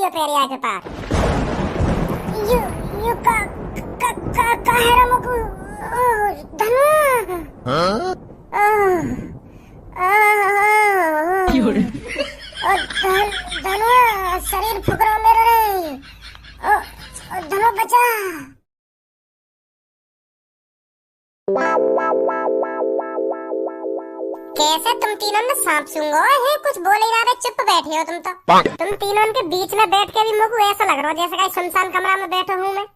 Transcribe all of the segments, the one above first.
यो पेरिया के पास you you का है रमको धनु धनु शरीर फुकरा मेरे रे धनु बचा। कैसे तुम तीनों में सांप सूंघो है? कुछ बोल ही रहे, चुप बैठे हो तुम तो। तुम तीनों के बीच में बैठ के भी मुझे ऐसा लग रहा है जैसे कहीं सुनसान कमरा में बैठा हूँ मैं।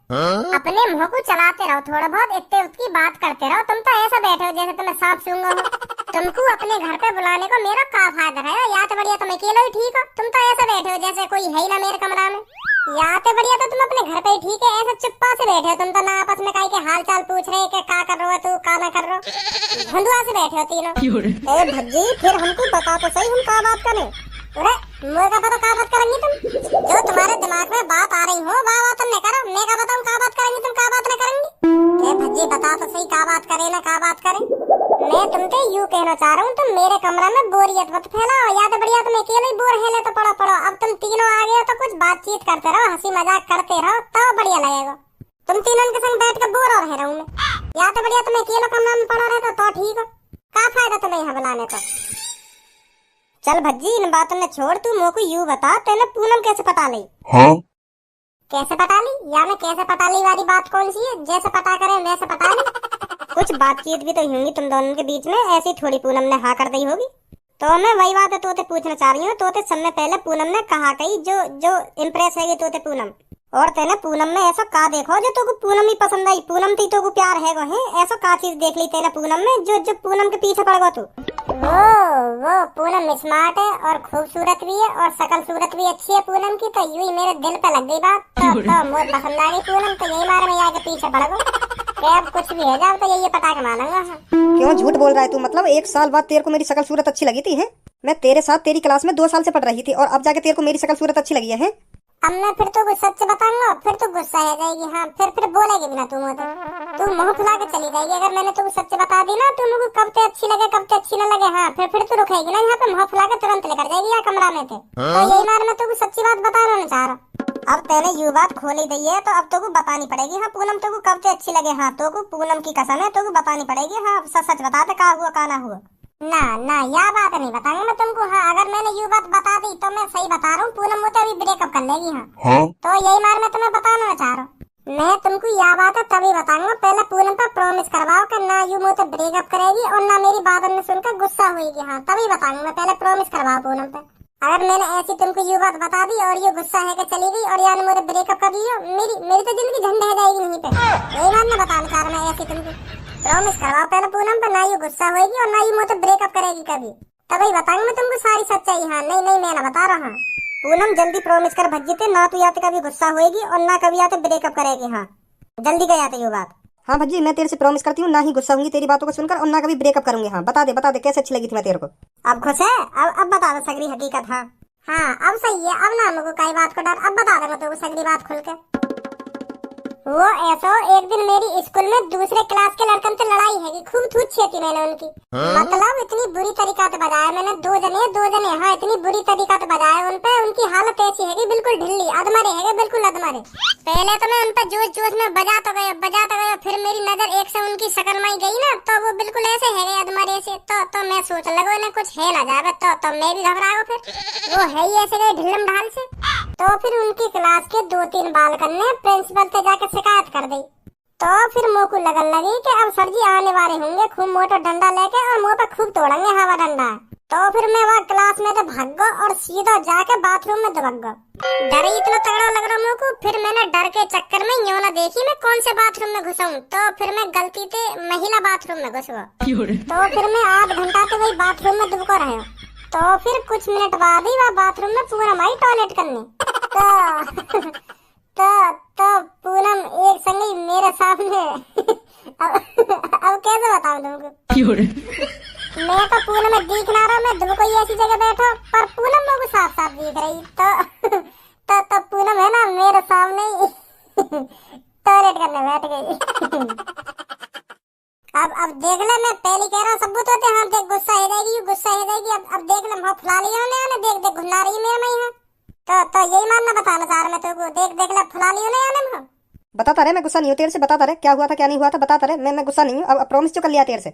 अपने मुंह को चलाते रहो थोड़ा बहुत, इतने उसकी बात करते रहो। तुम तो ऐसा बैठे हो जैसे तुम्हें सांप सूंघो हो। तुमको अपने घर पे बुलाने को मेरा क्या फायदा है? या तो बढ़िया तुम अकेले ही ठीक हो। तुम तो ऐसा बैठे हो जैसे कोई है ही ना मेरे कमरा में। या तो बढ़िया तो तुम अपने घर पे ही ठीक है, ऐसा चुप्पा से बैठे हो तुम तो, ना आपस में कहीं के हाल चाल पूछ रहे कि क्या कर रहे हो तू, क्या ना कर रहे हो। धुंधुआ से बैठे हो तीनों। ए भज्जी फिर हमको बता तो सही, हम क्या बात करें? अरे मुझे क्या पता क्या बात करेंगी तुम? जो तुम्हारे दिमाग में बात आ रही हो वाह वाह तुम नहीं करो, मैं क्या बताऊं क्या बात करेंगी तुम, क्या बात नहीं करेंगी? ए भज्जी बता तो सही क्या बात करे ना क्या बात करे। मैं तुमसे यूँ कहना चाह रहा हूँ तुम मेरे कमरा में बोरियत मत फैलाओ। या तो बढ़िया तुम अकेले ही बोर है तो पड़ो पड़ो। अब तुम तीनों आ गए हो तो कुछ बातचीत करते रहो, हंसी मजाक करते रहो तो बढ़िया लगेगा। तुम तीनों के संग बैठ कर बोर हो रहे रहूं मैं। या तो बढ़िया तुम अकेले कमरा में पड़ो रहे तो ठीक हो, क्या फायदा तुम्हें यहाँ बुलाने का। चल भज्जी इन बातों ने छोड़, तू मोह को यूँ बता तेने पूनम कैसे पटा ली? हाँ कैसे पटा ली? या मैं कैसे पटा ली वाली बात कौन सी है? जैसे पटा करे वैसे पटा ली। कुछ बातचीत भी तो होंगी तुम दोनों के बीच में, ऐसी थोड़ी पूनम ने हाँ कर दी होगी। तो मैं वही बात है तोते पूछना चाह रही हूँ। तोते समय पहले पूनम ने कहा कही जो जो इम्प्रेस है तोते पूनम, और तेने पूनम में ऐसा का देखो जो तो पूनम ही पसंद आई? पूनम थी तो प्यार है वो है, ऐसा का चीज देख ली तेने पूनम में जो जो पूनम के पीछे पड़ गया तू? वो पूनम स्मार्ट है और खूबसूरत भी है और शकल सूरत भी अच्छी है पूनम की, तो यूं ही मेरे दिल पे लग गई बात। तो मुझे पसंद आ गई पूनम, तो यही मार में आके पीछे पड़ गया। अब कुछ भी है जाओ तो यही पटा के मानूंगा। क्यों झूठ बोल रहा है तू? मतलब 1 साल बाद तेरे को मेरी शकल सूरत अच्छी लगी थी है? मैं तेरे साथ तेरी क्लास में 2 साल से पढ़ रही थी और अब जाके तेरे को मेरी शकल सूरत अच्छी लगी है? अब मैं फिर तो कुछ सच बताऊंगा, फिर तो गुस्सा आ जाएगी। हाँ फिर बोलेगी बिना तू मुझे, तू मुंह फुला के चली जाएगी। अगर मैंने तुमको सच बता दी ना तुमको कब ते अच्छी लगे कब ते अच्छी न लगे। हाँ फिर तो रुकेगी ना यहाँ पे, मुंह फुला के तुरंत लेकर जाएगी यहाँ कमरा में थे। तो यही मार मैं तुमको सच्ची बात बताना चाह रहा। अब तेने यू बात खोली दी है तो अब तो बतानी पड़ेगी। हाँ पूनम तो कब ते अच्छी लगे? हाँ तो पूनम की कसम है तो बतानी पड़ेगी। हाँ सच बता दे क्या हुआ क्या ना हुआ। ना या बात नहीं बताऊंगा मैं तुमको। हाँ अगर मैंने ये बात बता दी तो मैं सही बता रहा हूँ, पूनम मुझे अभी ब्रेकअप कर लेगी। हाँ तो यही मार मैं तुम्हें बताना चाह रहा हूँ। मैं तुमको यह बात है तभी बताऊंगा, पहले पूनम पर प्रॉमिस करवाओ कि ना यू मुझे ब्रेकअप करेगी और ना मेरी बात सुनकर गुस्सा हुई। हाँ तभी बताऊंगा मैं, पहले प्रॉमिस करवाओ पूनम पे। अगर मैंने ऐसी तुमको ये बात बता दी और ये गुस्सा है कि चली गई और यार मुझे ब्रेकअप कर लिया, मेरी तो जिंदगी झंड रह जाएगी यहीं पे। यही बात मैं बताना चाह रहा मैं, ऐसी तुमको प्रॉमिस करवाओ पहले पूनम पे, ना ये गुस्सा होगी और ना ये मुझे ब्रेकअप करेगी कभी, तभी बताऊंगा मैं तुमको सारी सच्चाई। हाँ नहीं मैं ना बता रहा। पूनम जल्दी प्रॉमिस कर भज्जी, ना तू या तो कभी गुस्सा होगी और ना कभी या तो ब्रेकअप करेगी। हाँ जल्दी कर आते ये बात। हाँ भज्जी मैं तेरे से प्रॉमिस करती हूँ, ना ही गुस्सा होंगी तेरी बातों को सुनकर और ना कभी ब्रेकअप करूंगी। हाँ बता दे कैसे अच्छी लगी थी मैं तेरे को? अब खुश है? अब बता दो सगरी हकीकत। हाँ अब सही है, अब ना मुझको कई बात को डर। अब बता दे मैं सगरी बात खुल के। वो ऐसा एक दिन मेरी स्कूल में दूसरे क्लास के लड़कन से लड़ाई है कि खूब थूची थी मैंने उनकी। मतलब इतनी बुरी तरीका से बजाया मैंने, दो जने। हाँ इतनी बुरी तरीका से बजाया उन पे, उनकी हालत ऐसी है कि बिल्कुल ढिल्ली अधमरे है, बिल्कुल अधमरे। पहले तो मैं उन पे जोश में बजा तो गया, फिर मेरी नजर एक से उनकी शक्ल में गई ना तो वो बिल्कुल ऐसे है अधमरे से। तो मैं सोच लगा इन्हें कुछ है ना जावे, तो मैं भी घबरा गया। फिर वो है ही ऐसे गए ढिल्लम ढाल से। तो फिर उनकी क्लास के 2-3 बालकन ने प्रिंसिपल से जाकर शिकायत कर दी। तो फिर मुँह को लगन लगी कि अब सर जी आने वाले होंगे खूब मोटा डंडा लेके और मुँह पे खूब तोड़ेंगे हवा डंडा। तो फिर मैं वहाँ क्लास में तो भाग गया और सीधा जाके बाथरूम में दबक गया। डर ही इतना तगड़ा लग रहा मुँह को। फिर मैंने डर के चक्कर में यूं ना देखी मैं कौन से बाथरूम में घुसा हूँ, तो फिर मैं गलती से महिला बाथरूम में घुस गया। तो फिर मैं आध घंटा से वही बाथरूम में दुबका रहा। तो फिर कुछ मिनट बाद ही वह बाथरूम में पूनम आई टॉयलेट करने। तो पूनम एक संगी मेरे सामने। अब कैसे बताऊं तुमको? मैं तो पूनम में दिख ना रहा, मैं कोई ऐसी जगह बैठा पर पूनम मेरे को साफ साफ दिख रही। तो पूनम है ना मेरे सामने टॉयलेट करने बैठ गई। अब देख ले, मैं पहले कह रहा हूँ सबूत होते। हाँ देख गुस्सा हो जाएगी। अब देख ले मुँह फुला लिया देख घुला रही है मेरे में यहाँ। तो यही मानना बताना चाह रहा मैं तेरे को, देख देख ले फुला लियो ना याने में। बताता रहे, मैं गुस्सा नहीं हूँ तेरे से, बताता रहे क्या हुआ था क्या नहीं हुआ था, बताता रहे, मैं गुस्सा नहीं हूँ। अब प्रॉमिस जो कर लिया तेरे से।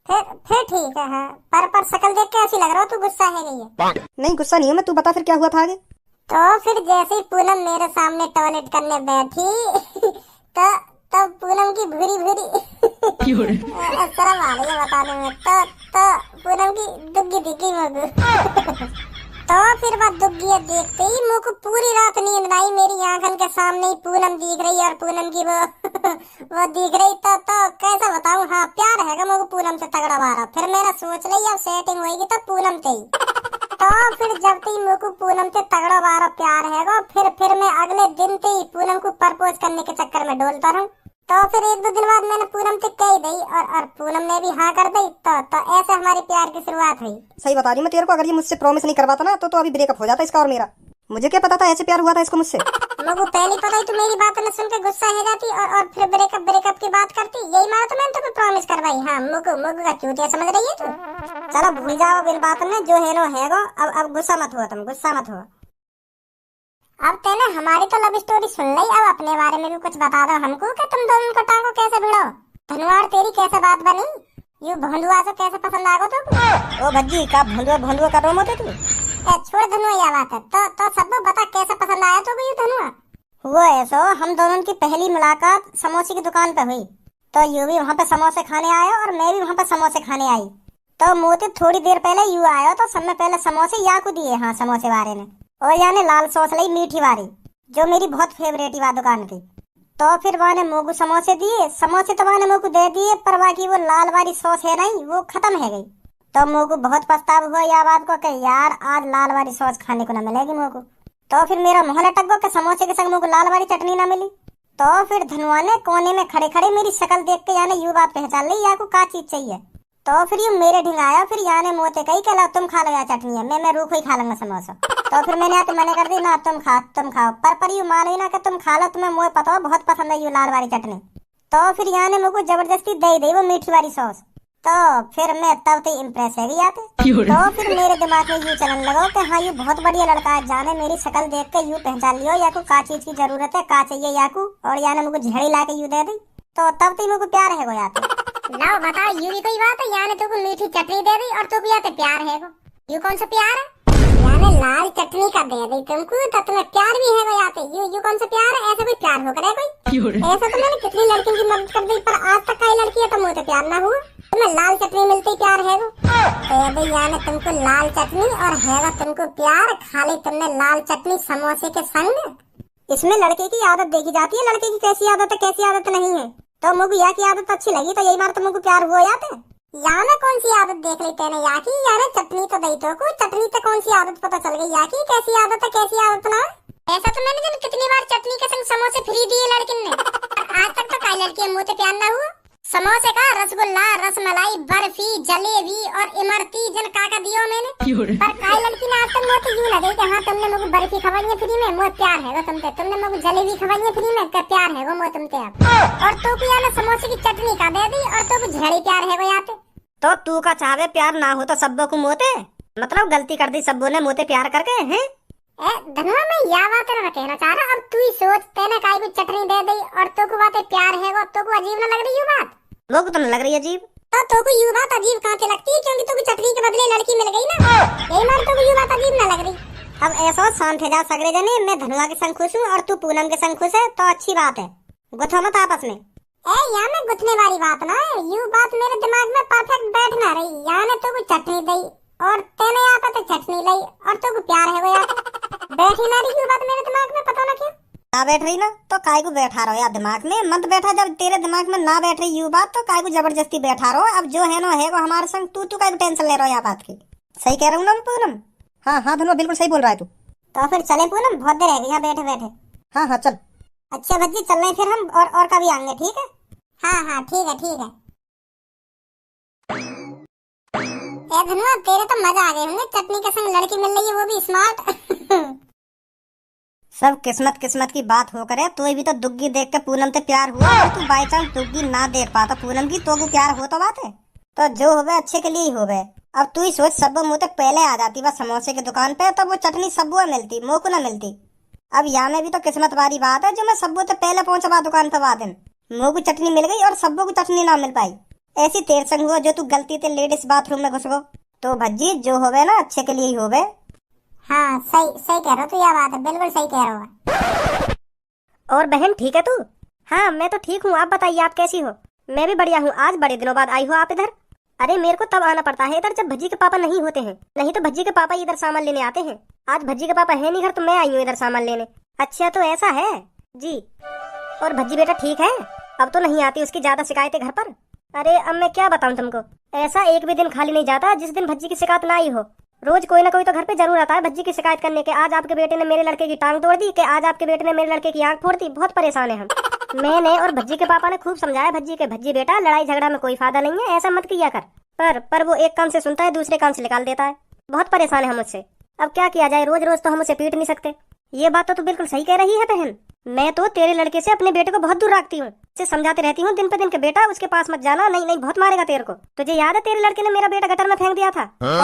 फिर ठीक है। हाँ पर शक्ल देख के ऐसी लग रहा हो तू गुस्सा है गई है। नहीं गुस्सा नहीं हूँ मैं, तू बता फिर क्या हुआ था आगे। तो फिर जैसे ही पूनम मेरे सामने टॉयलेट करने बैठी तो पूनम की भूरी भूरी शर्म आ रही है बताने में। तो पूनम की दुग्गी दिखी मुझे। तो फिर बात दुग्गी देखते ही मुझ को पूरी रात नींद आई। मेरी आंखन के सामने ही पूनम दिख रही और पूनम की वो वो दिख रही। तो कैसे बताऊं। हाँ प्यार है मुझे पूनम से तगड़ा मारा। फिर मेरा सोच ली अब सेटिंग होगी तो पूनम से ही। तो फिर जब तक मुझ को पूनम से तगड़ा मारा प्यार है फिर मैं अगले दिन से ही पूनम को प्रपोज करने के चक्कर में डोलता रहूं। तो फिर एक दो दिन बाद मैंने पूनम से कह दी और पूनम ने भी हाँ कर दी। तो ऐसे हमारी प्यार की शुरुआत हुई। सही बता रही मैं तेरे को, अगर ये मुझसे प्रॉमिस नहीं करवाता ना तो अभी ब्रेकअप हो जाता इसका और मेरा। मुझे क्या पता था ऐसे प्यार हुआ था इसको मुझसे। मुझे पहले पता ही तू मेरी बात न सुन के गुस्सा हो जाती और फिर ब्रेकअप की बात करती। यही मारा तो मैंने तुमको प्रॉमिस करवाई। हाँ मुगु का चूतिया समझ रही है तू। चलो भूल जाओ बिन बात में, जो है नो है गो। अब गुस्सा मत हुआ, तुम गुस्सा मत हुआ। अब तेने हमारी तो लव स्टोरी सुन ली, अब अपने बारे में भी कुछ बता दो हमको कि तुम दोनों को टांगो कैसे भिड़ो। धनवार तेरी कैसे बात बनी, यू भोंदुआ से कैसे पसंद आ गो तो। ओ भज्जी का भोंदुआ कर रहा तू। छोड़ धनुआ यह बात है। तो सब बता कैसे पसंद आया तो यू धनुआ। हुआ ऐसा, हम दोनों की पहली मुलाकात समोसे की दुकान पे हुई। तो यू भी वहाँ पे समोसे खाने आया और मैं भी वहाँ पे समोसे खाने आई। तो मोती थोड़ी देर पहले यू आया तो सब में पहले समोसे या को दिए। हाँ समोसे वाले ने, और यानी लाल सॉस लाई मीठी वाली, जो मेरी बहुत फेवरेट हुआ दुकान की। तो फिर वहाँ ने मोगू समोसे दिए। समोसे तो वहाँ ने मोगू दे दिए पर बाकी वो लाल वाली सॉस है नहीं, वो खत्म है गई। तो मोगू बहुत पछतावा हुआ यह बात को कि यार आज लाल वाली सॉस खाने को ना मिलेगी मोगू। तो फिर मेरा मुँह लटक गया कि समोसे के संग मोगू लाल वाली चटनी ना मिली। तो फिर धनुआ ने कोने में खड़े खड़े मेरी शक्ल देख के यानी यू बात पहचान ली या को का चीज चाहिए। तो फिर यू मेरे ढिंगाया। फिर याने मोते कही कि तुम खा लो या चटनी है, मैं रूख ही खा लूंगा समोसा। तो फिर मैंने आके मना कर दी ना तुम खाओ। पर यू मानो ही ना कि तुम खा लो, तुम्हें मुझे पता हो बहुत पसंद है यू लाल वाली चटनी। तो फिर याने मुझको जबरदस्ती दे दी वो मीठी वाली सॉस। तो फिर मैं तब तो इम्प्रेस है गई आते। तो फिर मेरे दिमाग में यू चलन लगा कि हाँ यू बहुत बढ़िया लड़का है, जाने मेरी शक्ल देख के यू पहचान लियो या को का चीज की जरूरत है, का चाहिए याकू, और याने मुझको झड़ी ला के यू दे दी। तो तब तो मुझको प्यार है गो याते। लाओ बताओ यू भी कोई बात है, याने तुमको मीठी चटनी दे दी और तुमको याते प्यार है गो। यू कौन सा प्यार है? याने लाल चटनी का दे दी तुमको तो तुम्हें प्यार भी है गो याते। यू कौन सा प्यार है? ऐसा कोई प्यार हो करे कोई? ऐसा तो मैंने कितनी लड़कियों की मदद कर दी पर आज तक कई लड़की है तो मुझे प्यार ना हुआ। तुम्हें लाल चटनी मिलती प्यार है गो। याने तुमको लाल चटनी और है तुमको प्यार, खाली तुमने लाल चटनी समोसे के संग। इसमें लड़के की आदत देखी जाती है, लड़के की कैसी आदत है कैसी आदत नहीं है। तो मुझे या की आदत अच्छी लगी तो यही बार तो मुझे प्यार हुआ याते। याने कौन सी आदत देख ली तेने या की? याने चटनी तो दई तो को, चटनी तो कौन सी आदत पता चल गई या की कैसी आदत है कैसी आदत ना। ऐसा तो मैंने जन कितनी बार चटनी के संग समोसे फ्री दिए लड़किन ने, आज तक तो कई लड़की मुँह प्यार ना हुआ। समोसे का रसगुल्ला, रसमलाई, बर्फी, जलेबी और इमरती जन काका दियो मैंने। पर कई लड़की ने आज तक मुझे यूं लगे कि हाँ तुमने मुझे बर्फी खवाई है फ्री में, मुझे प्यार है वो तुमसे। तुमने मुझे जलेबी खवाई है फ्री में, क्या प्यार है वो मुझे तुमसे। अब और तू को याने समोसे की चटनी का दे दी और तू को झड़ी प्यार है वो याते। तो तू का चाहे प्यार ना हो तो सबको को मोते, मतलब गलती कर दी सबो ने मोते प्यार करके हैं। धनुआ मैं या बात ना कहना चाह रहा। अब तू ही सोच, तेने काई भी चटनी दे दी और तो को बातें प्यार है वो, तो को अजीब ना लग रही यू बात? वो को तो नहीं लग रही अजीब। तो को यू बात अजीब कहाँ से लगती है? क्योंकि तो चटनी के बदले लड़की मिल गई ना, यही मार तो को यू बात अजीब ना लग रही। अब ऐसा शांत हो जा सगरे जने, मैं धनुआ के संग खुश हूँ और तू पूनम के संग खुश है तो अच्छी बात है। गुथो मत आपस में। यहाँ में गुथने वाली बात ना है, यू बात मेरे दिमाग में परफेक्ट बैठ ना रही। याने तो को चटनी दी और तेने यहाँ पे तो चटनी लाई और तो को प्यार है वो यार। बैठी ना रही यू बात मेरे दिमाग में, पता ना क्यों ना बैठ रही ना। तो काय को बैठा रहो यार दिमाग में, मत बैठा। जब तेरे दिमाग में ना बैठ रही यू बात तो काय को जबरदस्ती बैठा रहो। अब जो है ना है वो हमारे संग, तू काय को टेंशन ले रहा हो यार बात की। सही कह रहा हूँ ना पूनम? हाँ धनुआ बिल्कुल सही बोल रहा है तू। तो फिर चले पूनम, बहुत देर है यहाँ बैठे बैठे। हाँ चल। अच्छा भज्जी चल रहे फिर हम और कभी आएंगे, ठीक है? हाँ ठीक है। धनुआ तेरे तो मजा आ गए होंगे, चटनी के संग लड़की मिल रही है वो भी स्मार्ट। सब किस्मत की बात हो करे। तो भी तो दुग्गी देख के पूनम से प्यार हुआ और तू बाई चांस दुग्गी ना देख पाता पूनम की तो वो प्यार हो तो बात है। तो जो होवे अच्छे के लिए ही होवे। अब तू ही सोच, सब्बो मुंह तक पहले आ जाती बस समोसे की दुकान पे, तो वो चटनी सब्बो मिलती, मुंह को ना मिलती। अब यहाँ में भी तो किस्मत वाली बात है जो मैं सब्बो तक पहले पहुंचा दुकान पे वादिन। मुंह को चटनी मिल गई और सब्बो को चटनी ना मिल पाई। ऐसी तेर संग हुआ जो तू गलती से लेडीज बाथरूम में घुस गो। तो भज्जी जो होवे ना अच्छे के लिए ही होवे। हाँ सही सही कह रहे हो, तो यह बात है, बिल्कुल सही कह रहे हो। और बहन ठीक है तू? हाँ मैं तो ठीक हूँ, आप बताइए आप कैसी हो? मैं भी बढ़िया हूँ। आज बड़े दिनों बाद आई हो आप इधर। अरे मेरे को तब आना पड़ता है इधर जब भज्जी के पापा नहीं होते हैं, नहीं तो भज्जी के पापा इधर सामान लेने आते हैं। आज भज्जी के पापा है नहीं घर तो मैं आई हूँ इधर सामान लेने। अच्छा तो ऐसा है जी। और भज्जी बेटा ठीक है? अब तो नहीं आती उसकी ज्यादा शिकायतें घर पर? अरे अब मैं क्या बताऊँ तुमको, ऐसा एक भी दिन खाली नहीं जाता जिस दिन भज्जी की शिकायत ना आई हो। रोज कोई ना कोई तो घर पे जरूर आता है भज्जी की शिकायत करने के। आज आपके बेटे ने मेरे लड़के की टांग तोड़ दी, कि आज आपके बेटे ने मेरे लड़के की आंख फोड़ दी। बहुत परेशान है हम। मैंने और भज्जी के पापा ने खूब समझाया भज्जी के, भज्जी बेटा लड़ाई झगड़ा में कोई फायदा नहीं है, ऐसा मत किया कर। पर वो एक कान से सुनता है दूसरे कान से निकाल देता है। बहुत परेशान है हम उससे। अब क्या किया जाए, रोज रोज तो हम उसे पीट नहीं सकते। ये बात तो तू बिल्कुल सही कह रही है बहन। मैं तो तेरे लड़के से अपने बेटे को बहुत दूर रखती हूँ, उसे समझाती रहती हूँ दिन पे दिन के बेटा उसके पास मत जाना, नहीं नहीं बहुत मारेगा तेरे को। तुझे याद है तेरे लड़के ने मेरा बेटा गटर में फेंक दिया था,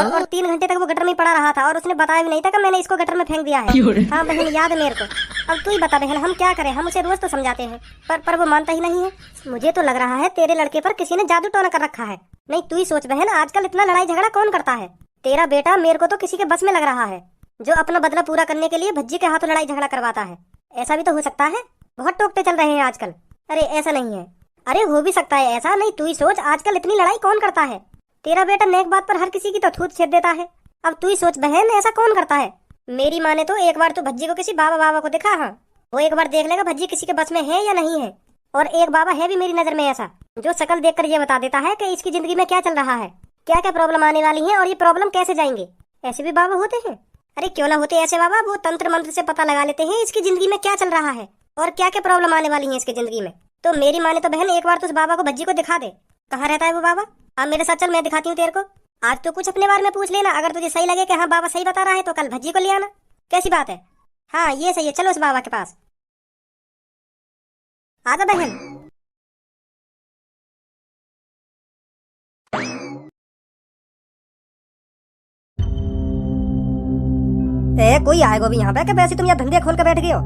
और 3 घंटे तक वो गटर में पड़ा रहा था और उसने बताया भी नहीं था कि मैंने इसको गटर में फेंक दिया है। हाँ बहन याद है मेरे को। अब तू ही बता बहन हम क्या करें, हम उसे रोज तो समझाते हैं पर वो मानता ही नहीं है। मुझे तो लग रहा है तेरे लड़के पर किसी ने जादू टोना कर रखा है। नहीं तू ही सोच बहन, आजकल इतना लड़ाई झगड़ा कौन करता है। तेरा बेटा मेरे को तो किसी के बस में लग रहा है, जो अपना बदला पूरा करने के लिए भज्जी के हाथों लड़ाई झगड़ा करवाता है। ऐसा भी तो हो सकता है, बहुत टोकते चल रहे हैं आजकल। अरे ऐसा नहीं है, अरे हो भी सकता है ऐसा। नहीं तू ही सोच, आजकल इतनी लड़ाई कौन करता है। तेरा बेटा नेक बात पर हर किसी की तो थूत छेद देता है। अब तू ही सोच बहन ऐसा कौन करता है। मेरी माँ ने तो एक बार तो भज्जी को किसी बाबा को देखा, हाँ वो एक बार देख लेगा भज्जी किसी के बस में है या नहीं है। और एक बाबा है भी मेरी नजर में ऐसा, जो शक्ल देखकर ये बता देता है कि इसकी जिंदगी में क्या चल रहा है, क्या क्या प्रॉब्लम आने वाली है और ये प्रॉब्लम कैसे जाएंगे। ऐसे भी बाबा होते हैं। अरे क्यों ना होते ऐसे बाबा, वो तंत्र मंत्र से पता लगा लेते हैं इसकी जिंदगी में क्या चल रहा है और क्या क्या प्रॉब्लम आने वाली है इसकी जिंदगी में। तो मेरी माँ ने तो बहन एक बार तो उस बाबा को भज्जी को दिखा दे। कहाँ रहता है वो बाबा? अब मेरे साथ चल, मैं दिखाती हूँ तेरे को। आज तो कुछ अपने बारे में पूछ लेना, अगर तुझे सही लगे कि हाँ बाबा सही बता रहा है तो कल भज्जी को ले आना। कैसी बात है? हाँ ये सही है, चलो उस बाबा के पास। आजा बहन। कोई आएगा भी यहाँ पे कि वैसे तुम यहाँ धंधे खोल कर बैठ गए हो?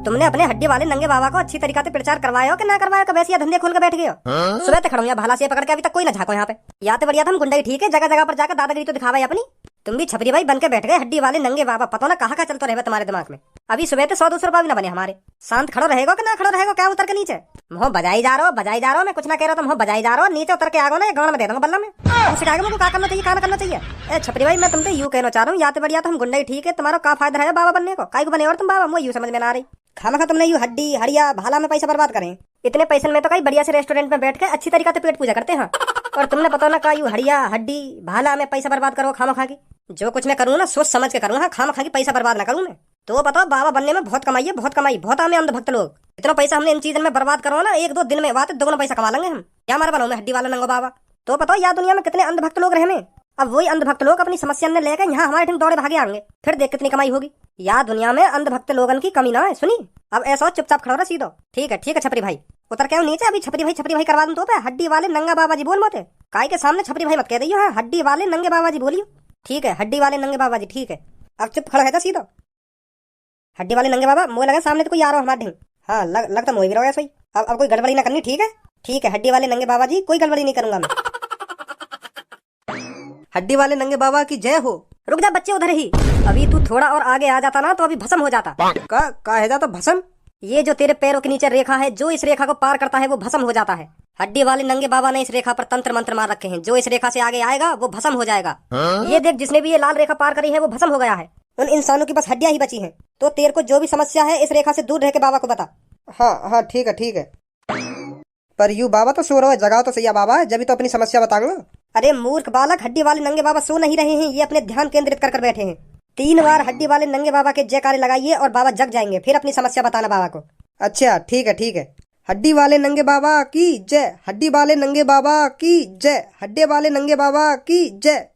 तुमने अपने हड्डी वाले नंगे बाबा को अच्छी तरीके से प्रचार करवाया हो कि ना करवाया, वैसे यहाँ धंधे खोल कर बैठ गए हो? सुबह तक खड़ा हूँ भाला से पकड़ के, अभी तक कोई ना झाको यहाँ पे। या तो बढ़िया था हम गुंडाई ठीक है, जगह जगह पर जाकर दादागिरी तो दिखावा अपनी। तुम भी छपरी भाई बन के बैठ गए हड्डी वाले नंगे बाबा, पता ना कहाँ का चलता रहे तुम्हारे दिमाग में। अभी सुबह तो 100-200 रुपया भी ना बने हमारे। शांत खड़ो रहेगा कि ना खड़ो रहेगा, क्या उतर के नीचे मुँह बजाई जा रहा हो, मैं कुछ ना कह रहा हूँ, मुँह बजाई जा रहा हो, नीचे उतर के आगो ना गाँव में दे दूंगा बल्ला में। सिखाएगा मुझको क्या करना चाहिए क्या करना चाहिए। छपरी भाई मैं तुमसे यूँ कहना चाह रहा हूँ, या तो बढ़िया तो हम गुंडाई ठीक है, तुम्हारा क्या फायदा है बाबा बनने को, काय को बने और तुम बाबा, मुझे यूँ समझ में ना आ रही। खामखा तुमने यूँ हड्डी हड़िया भाला में पैसा बर्बाद करें। इतने पैसे में तो कई बढ़िया से रेस्टोरेंट में बैठ के अच्छी तरीके से पेट पूजा करते हैं, और तुमने पता ना का यूँ हड़िया हड्डी भाला में पैसा बर्बाद करो खामखा की। जो कुछ मैं करूँ ना सोच समझ के करूँ, खामखा की पैसा बर्बाद ना करूँ मैं। तो बताओ बाबा बनने में बहुत कमाई है, बहुत आमे अंधभक्त लोग। इतना पैसा हमने इन चीजों में बर्बाद करो ना, 1-2 दिन में बात दोगुना पैसा कमा लेंगे हम। क्या हमारा बनो में हड्डी वाला नंगो बाबा। तो बताओ यार दुनिया में कितने अंधभक्त लोग रहे में। अब वही अंधभक्त लोग अपनी समस्या ने लेकर यहाँ हमारे ठीक दौड़े भागे आएंगे, फिर देख कितनी कमाई होगी। यार दुनिया में अंधभक्त लोगन की कमी ना है। सुनी अब ऐसा चुपचाप खड़ो रहा सीधो। ठीक है छपरी भाई उतर के नीचे, अभी छपरी भाई करवा दूं तो पे हड्डी वाले नंगा बाबा जी बोल मोते काय के सामने छपरी भाई मत कह दियो। हाँ हड्डी वाले नंगे बाबा जी बोलियो। ठीक है हड्डी वाले नंगे बाबा जी ठीक है। अब चुप खड़ा है सीधो हड्डी वाले नंगे बाबा। मुझे लगा सामने तो कोई आ रहा हमारे ढंग। हाँ लगता मुझे भी रहा सही। अब कोई गड़बड़ी ना करनी। ठीक है हड्डी वाले नंगे बाबा जी, कोई गड़बड़ी नहीं करूंगा मैं। हड्डी वाले नंगे बाबा की जय हो। रुक जा बच्चे उधर ही, अभी तू थोड़ा और आगे आ जाता ना तो अभी भस्म हो जाता। का है जाता भस्म? ये जो तेरे पैरों के नीचे रेखा है, जो इस रेखा को पार करता है वो भस्म हो जाता है। हड्डी वाले नंगे बाबा ने इस रेखा पर तंत्र मंत्र मार रखे हैं, जो इस रेखा से आगे आएगा वो भस्म हो जाएगा। ये देख जिसने भी ये लाल रेखा पार करी है वो भस्म हो गया है। उन इंसानों की बस हड्डियां ही बची हैं। तो तेरे को जो भी समस्या है इस रेखा से दूर रह के बाबा को बता। हाँ ठीक है। पर यू बाबा तो सो रहा है, जगाओ तो सही है बाबा, जब तो अपनी समस्या बताऊंगा। अरे मूर्ख बालक, हड्डी वाले नंगे बाबा सो नहीं रहे हैं, ये अपने ध्यान केंद्रित कर बैठे हैं। 3 बार हड्डी वाले नंगे बाबा के जयकारे लगाइए और बाबा जग जाएंगे, फिर अपनी समस्या बताना बाबा को। अच्छा ठीक है। हड्डी वाले नंगे बाबा की जय, हड्डी वाले नंगे बाबा की जय, हड्डी वाले नंगे बाबा की जय।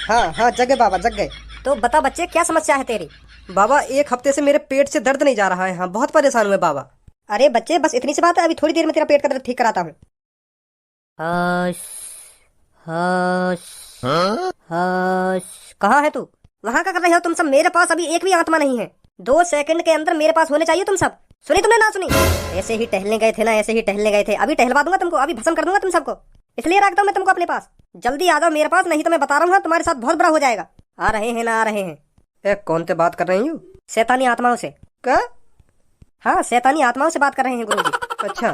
हाँ जग गए बाबा, जग गए। तो बता बच्चे क्या समस्या है तेरी? बाबा 1 हफ्ते से मेरे पेट से दर्द नहीं जा रहा है, हाँ बहुत परेशान हुए बाबा। अरे बच्चे बस इतनी सी बात है, अभी थोड़ी देर में तेरा पेट का दर्द ठीक कराता हूँ। Hush hush. कहाँ है तू? वहाँ क्या कर रहे हो तुम सब? मेरे पास अभी एक भी आत्मा नहीं है। 2 सेकंड के अंदर मेरे पास होने चाहिए तुम सब। सुनी तुमने ना सुनी? ऐसे ही टहलने गए थे ना, ऐसे ही टहलने गए थे। अभी टहलवा दूंगा तुमको, अभी भस्म कर दूंगा तुम सबको। इसलिए रखता हूँ मैं तुमको अपने पास। जल्दी आ जाओ मेरे पास, नहीं तो मैं बता रहा हूँ तुम्हारे साथ बहुत बुरा हो जाएगा। आ रहे हैं ना, आ रहे हैं। कौन से बात कर रही हूँ? शैतानी आत्माओं से। क्या? हाँ, शैतानी आत्माओं से बात कर रहे हैं गुरुजी। अच्छा,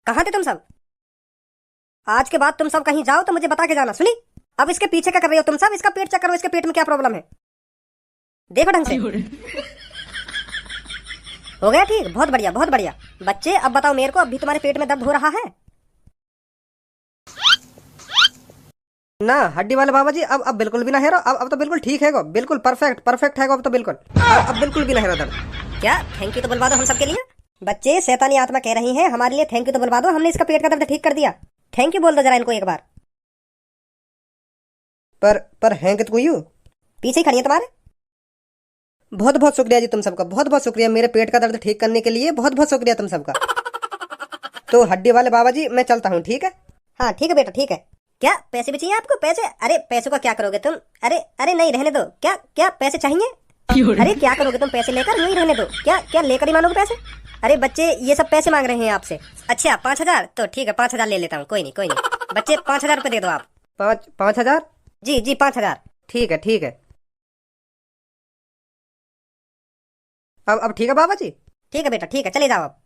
कहाँ थे तुम सब? आज के बाद तुम सब कहीं जाओ तो मुझे बता के जाना, सुनी? अब इसके पीछे क्या कर रहे हो तुम सब? इसका पेट चेक करो, इसके पेट में क्या प्रॉब्लम है, देखो ढंग से। हो गया ठीक? बहुत बढ़िया, बहुत बढ़िया। बच्चे अब बताओ मेरे को, अभी तुम्हारे पेट में दर्द हो रहा है ना? हड्डी वाले बाबा जी अब बिल्कुल भी ना है रो। अब तो बिल्कुल ठीक है गो, बिल्कुल परफेक्ट है गो अब तो बिल्कुल। अब बिल्कुल भी ना है रो दर्द। क्या थैंक यू तो बुलवा दो हम सबके लिए। बच्चे, शैतानी आत्मा कह रही है हमारे लिए थैंक यू तो बुलवा दो, हमने इसका पेट का दर्द ठीक कर दिया। थैंक यू बोल दो जरा इनको एक बार। पर हैं कितको यू? पीछे ही खड़ी है तुम्हारे। बहुत बहुत शुक्रिया जी तुम सबका, बहुत बहुत शुक्रिया मेरे पेट का दर्द ठीक करने के लिए, बहुत बहुत शुक्रिया तुम सबका। तो हड्डी वाले बाबा जी मैं चलता हूँ, ठीक है? हाँ ठीक है बेटा, ठीक है। क्या पैसे भी चाहिए आपको? पैसे? अरे पैसों का क्या करोगे तुम? अरे नहीं, रहने दो। क्या क्या पैसे चाहिए? अरे क्या करोगे तुम पैसे लेकर? यूं ही रहने दो। क्या लेकर ही मानोगे पैसे? अरे बच्चे, ये सब पैसे मांग रहे हैं आपसे। अच्छा 5,000, तो ठीक है 5,000 ले लेता हूँ, कोई नहीं। बच्चे 5,000 रुपये दे दो आप। 5,000? जी 5,000। ठीक है। अब ठीक है बाबा जी? ठीक है बेटा, ठीक है, चले जाओ अब।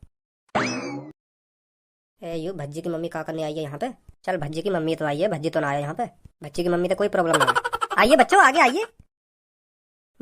यू भज्जी की मम्मी क्या करने आई है यहाँ पे? चल भज्जी की मम्मी तो आई है, भज्जी तो ना आया यहाँ पे। भज्जी की मम्मी तो कोई प्रॉब्लम नहीं है। आइए बच्चों, आगे आइए,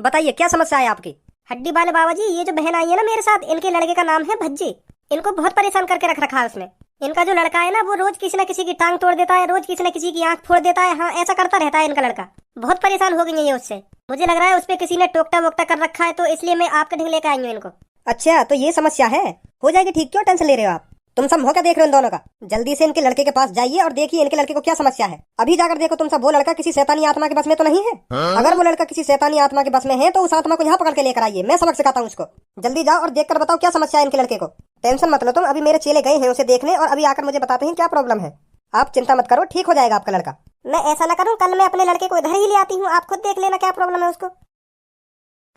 बताइए क्या समस्या है आपकी? हड्डी वाले बाबा जी, ये जो बहन आई है ना मेरे साथ, इनके लड़के का नाम है भज्जी। इनको बहुत परेशान करके रख रखा है उसने। इनका जो लड़का है ना, वो रोज किसी न किसी की टांग तोड़ देता है, रोज किसी न किसी की आंख फोड़ देता है। हाँ, ऐसा करता रहता है इनका लड़का। बहुत परेशान हो गई है ये उससे। मुझे लग रहा है उस पर किसी ने टोकटा वोकटा कर रखा है, तो इसलिए मैं आपके ढंग लेकर आई हूँ इनको। अच्छा, तो ये समस्या है, हो जाएगी ठीक, क्यों टेंशन ले रहे हो आप? तुम सब मौका देख रहे हो इन दोनों का। जल्दी से इनके लड़के के पास जाइए और देखिए इनके लड़के को क्या समस्या है। अभी जाकर देखो तुम सब, वो लड़का किसी शैतानी आत्मा के बस में तो नहीं है। अगर वो लड़का किसी शैतानी आत्मा के बस में है तो उस आत्मा को यहाँ पकड़ के लेकर आइए, मैं सबक सिखाता हूँ उसको। जल्दी जाओ और देखकर बताओ क्या समस्या है इनके लड़के को। टेंशन मत लो तुम, अभी मेरे चेले गए हैं उसे देखने और अभी आकर मुझे बताते हैं क्या प्रॉब्लम है। आप चिंता मत करो, ठीक हो जाएगा आपका लड़का। मैं ऐसा ना करूँ, कल मैं अपने लड़के को इधर ही ले आती हूँ, आप खुद देख लेना क्या प्रॉब्लम है उसको।